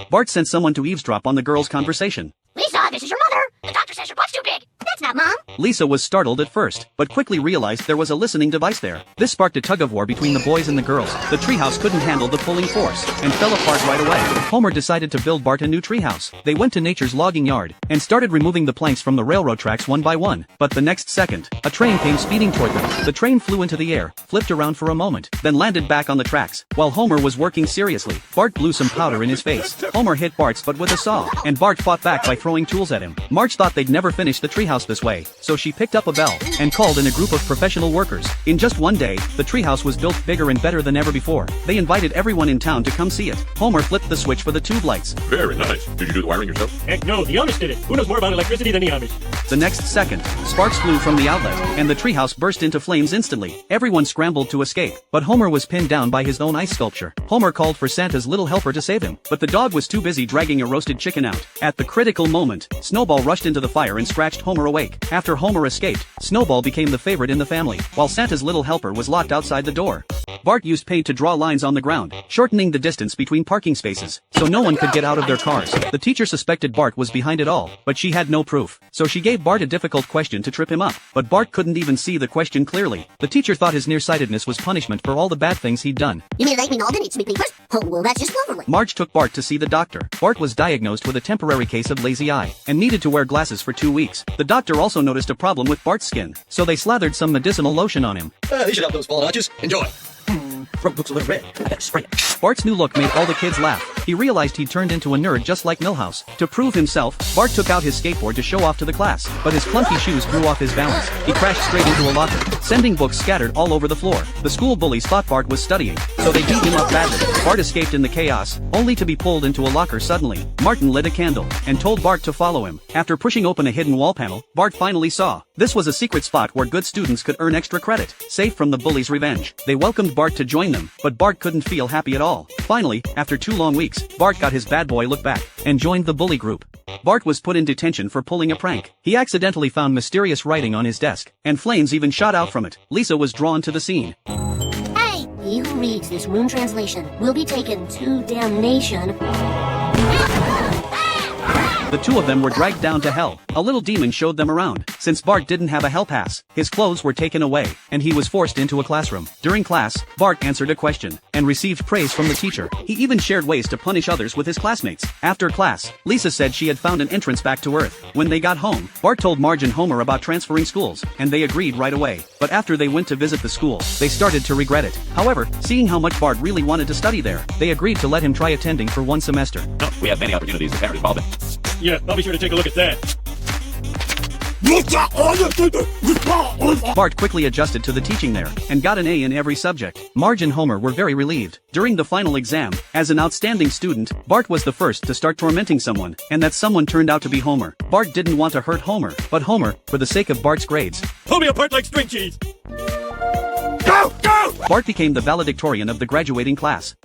Bart sent someone to eavesdrop on the girls' conversation. Lisa, this is your mother. The doctor says your butt's too big. That's not Mom. Lisa was startled at first, but quickly realized there was a listening device there. This sparked a tug-of-war between the boys and the girls. The treehouse couldn't handle the pulling force, and fell apart right away. Homer decided to build Bart a new treehouse. They went to nature's logging yard, and started removing the planks from the railroad tracks one by one. But the next second, a train came speeding toward them. The train flew into the air, flipped around for a moment, then landed back on the tracks. While Homer was working seriously, Bart blew some powder in his face. Homer hit Bart's butt with a saw, and Bart fought back by throwing tools at him. Marge thought they'd never finish the treehouse this way, so she picked up a bell, and called in a group of professional workers. In just one day, the treehouse was built bigger and better than ever before. They invited everyone in town to come see it. Homer flipped the switch for the tube lights. Very nice. Did you do the wiring yourself? Heck no, the Amish did it. Who knows more about electricity than the Amish? The next second, sparks flew from the outlet, and the treehouse burst into flames instantly. Everyone scrambled to escape, but Homer was pinned down by his own ice sculpture. Homer called for Santa's little helper to save him, but the dog was too busy dragging a roasted chicken out. At the critical moment, Snowball rushed into the fire and scratched Homer awake. After Homer escaped, Snowball became the favorite in the family, while Santa's little helper was locked outside the door. Bart used paint to draw lines on the ground, shortening the distance between parking spaces, so no one could get out of their cars. The teacher suspected Bart was behind it all, but she had no proof, so she gave Bart a difficult question to trip him up. But Bart couldn't even see the question clearly. The teacher thought his nearsightedness was punishment for all the bad things he'd done. You mean to make me Alden eat sweet papers? Oh, well, that's just lovely. Marge took Bart to see the doctor. Bart was diagnosed with a temporary case of lazy eye, and needed to wear glasses for 2 weeks. The doctor also noticed a problem with Bart's skin, so they slathered some medicinal lotion on him. These should help those fallen arches. Enjoy. Front looks a little red. I better spray it. Bart's new look made all the kids laugh. He realized he'd turned into a nerd just like Milhouse. To prove himself, Bart took out his skateboard to show off to the class, but his clunky shoes threw off his balance. He crashed straight into a locker, sending books scattered all over the floor. The school bullies thought Bart was studying, so they beat him up badly. Bart escaped in the chaos, only to be pulled into a locker suddenly. Martin lit a candle, and told Bart to follow him. After pushing open a hidden wall panel, Bart finally saw. This was a secret spot where good students could earn extra credit, safe from the bullies' revenge. They welcomed Bart to join them, but Bart couldn't feel happy at all. Finally, after 2 long weeks, Bart got his bad boy look back, and joined the bully group. Bart was put in detention for pulling a prank. He accidentally found mysterious writing on his desk, and flames even shot out from it. Lisa was drawn to the scene. Hey, he who reads this rune translation will be taken to damnation. The 2 of them were dragged down to hell. A little demon showed them around. Since Bart didn't have a hell pass, his clothes were taken away, and he was forced into a classroom. During class, Bart answered a question, and received praise from the teacher. He even shared ways to punish others with his classmates. After class, Lisa said she had found an entrance back to Earth. When they got home, Bart told Marge and Homer about transferring schools, and they agreed right away. But after they went to visit the school, they started to regret it. However, seeing how much Bart really wanted to study there, they agreed to let him try attending for 1 semester. No, we have many opportunities to parent involvement. Yeah, I'll be sure to take a look at that. Bart quickly adjusted to the teaching there, and got an A in every subject. Marge and Homer were very relieved. During the final exam, as an outstanding student, Bart was the first to start tormenting someone, and that someone turned out to be Homer. Bart didn't want to hurt Homer, but Homer, for the sake of Bart's grades, Pull me apart like string cheese. Bart became the valedictorian of the graduating class.